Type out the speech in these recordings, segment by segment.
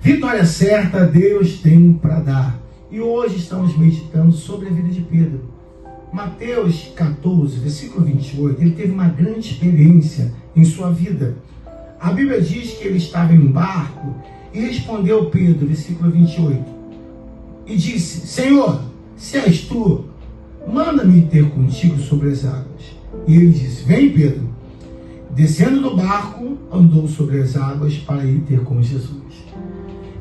Vitória certa Deus tem para dar. E hoje estamos meditando sobre a vida de Pedro. Mateus 14, versículo 28, ele teve uma grande experiência em sua vida. A Bíblia diz que ele estava em um barco e respondeu Pedro, versículo 28, e disse: Senhor, se és tu, manda-me ter contigo sobre as águas. E ele disse: Vem, Pedro. Descendo do barco, andou sobre as águas para ir ter com Jesus.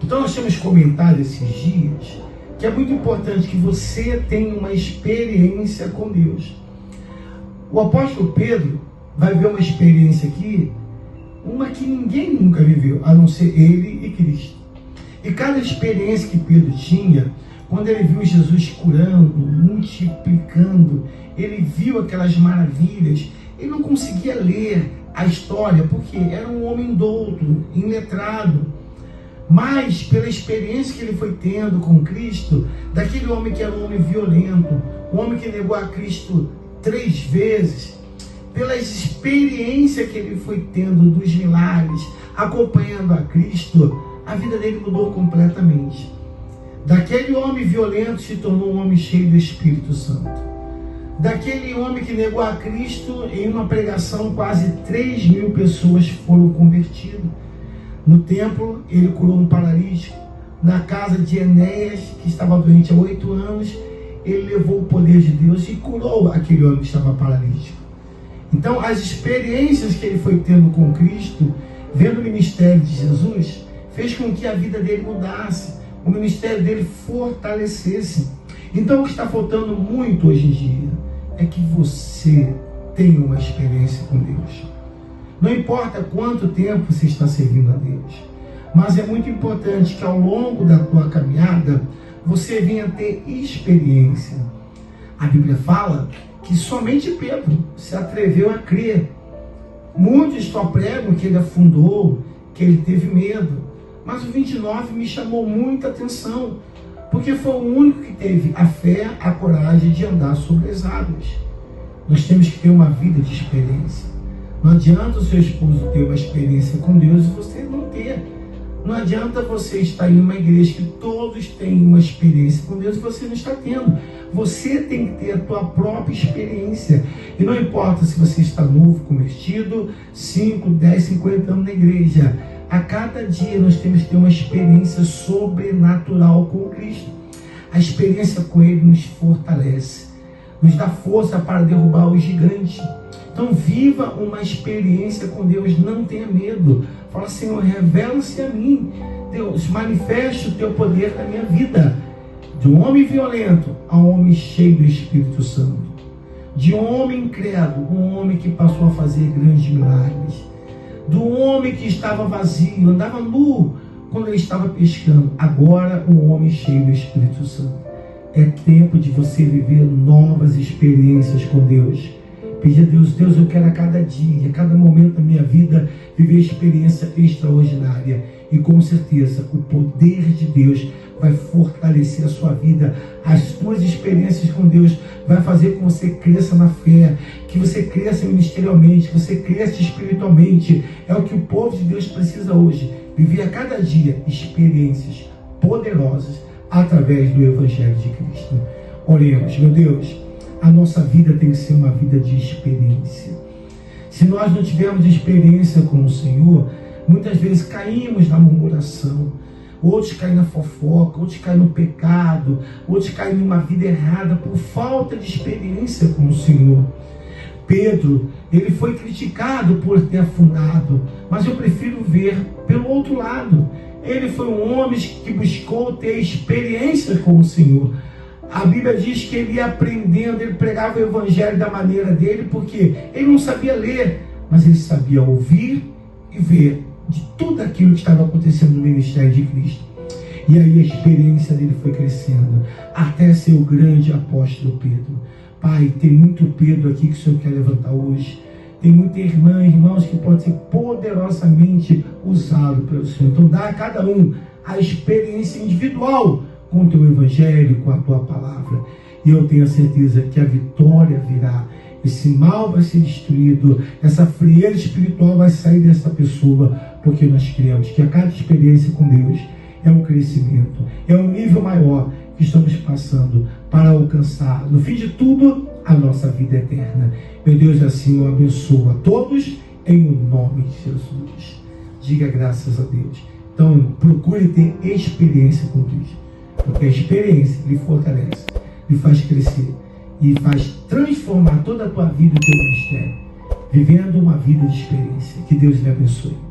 Então nós temos comentado esses dias que é muito importante que você tenha uma experiência com Deus. O apóstolo Pedro vai ver uma experiência aqui, uma que ninguém nunca viveu, a não ser ele e Cristo. E cada experiência que Pedro tinha, quando ele viu Jesus curando, multiplicando, ele viu aquelas maravilhas, ele não conseguia ler a história, porque era um homem douto, iletrado. Mas pela experiência que ele foi tendo com Cristo, daquele homem que era um homem violento, um homem que negou a Cristo 3 vezes, pela experiência que ele foi tendo dos milagres, acompanhando a Cristo, a vida dele mudou completamente. Daquele homem violento se tornou um homem cheio do Espírito Santo. Daquele homem que negou a Cristo, em uma pregação, quase 3.000 pessoas foram convertidas. No templo, ele curou um paralítico. Na casa de Enéas, que estava doente há 8 anos, ele levou o poder de Deus e curou aquele homem que estava paralítico. Então, as experiências que ele foi tendo com Cristo, vendo o ministério de Jesus, fez com que a vida dele mudasse, o ministério dele fortalecesse. Então, o que está faltando muito hoje em dia é que você tenha uma experiência com Deus. Não importa quanto tempo você está servindo a Deus, mas é muito importante que ao longo da tua caminhada, você venha ter experiência. A Bíblia fala que somente Pedro se atreveu a crer. Muitos só pregam que ele afundou, que ele teve medo. Mas o 29 me chamou muita atenção, porque foi o único que teve a fé, a coragem de andar sobre as águas. Nós temos que ter uma vida de experiência. Não adianta o seu esposo ter uma experiência com Deus e você não ter. Não adianta você estar em uma igreja que todos têm uma experiência com Deus e você não está tendo. Você tem que ter a tua própria experiência. E não importa se você está novo, convertido, 5, 10, 50 anos na igreja. A cada dia nós temos que ter uma experiência sobrenatural com Cristo. A experiência com Ele nos fortalece, nos dá força para derrubar o gigante. Então viva uma experiência com Deus, não tenha medo. Fala: Senhor, revela-se a mim. Deus, manifeste o teu poder na minha vida. De um homem violento a um homem cheio do Espírito Santo. De um homem incrédulo, um homem que passou a fazer grandes milagres. Do homem que estava vazio, andava nu quando ele estava pescando. Agora um homem cheio do Espírito Santo. É tempo de você viver novas experiências com Deus. Pedir a Deus: Deus, eu quero a cada dia, a cada momento da minha vida, viver experiência extraordinária. E com certeza o poder de Deus vai fortalecer a sua vida. As suas experiências com Deus vai fazer com que você cresça na fé, que você cresça ministerialmente, que você cresça espiritualmente. É o que o povo de Deus precisa hoje. Viver a cada dia experiências poderosas através do Evangelho de Cristo. Oremos. Meu Deus, a nossa vida tem que ser uma vida de experiência. Se nós não tivermos experiência com o Senhor, muitas vezes caímos na murmuração, outros caem na fofoca, outros caem no pecado, outros caem numa vida errada por falta de experiência com o Senhor. Pedro, ele foi criticado por ter afundado, mas eu prefiro ver pelo outro lado. Ele foi um homem que buscou ter experiência com o Senhor. A Bíblia diz que ele ia aprendendo, ele pregava o Evangelho da maneira dele, porque ele não sabia ler, mas ele sabia ouvir e ver de tudo aquilo que estava acontecendo no ministério de Cristo. E aí a experiência dele foi crescendo, até ser o grande apóstolo Pedro. Pai, tem muito Pedro aqui que o Senhor quer levantar hoje. Tem muita irmã, irmãos que pode ser poderosamente usado pelo Senhor. Então dá a cada um a experiência individual com o teu Evangelho, com a tua palavra. E eu tenho a certeza que a vitória virá. Esse mal vai ser destruído, essa frieza espiritual vai sair dessa pessoa, porque nós cremos que a cada experiência com Deus, é um crescimento, é um nível maior que estamos passando para alcançar, no fim de tudo, a nossa vida eterna. Meu Deus, assim eu abençoo a todos em o nome de Jesus. Diga graças a Deus. Então, procure ter experiência com Cristo, porque a experiência lhe fortalece, lhe faz crescer e faz transformar toda a tua vida e o teu ministério, vivendo uma vida de experiência. Que Deus lhe abençoe.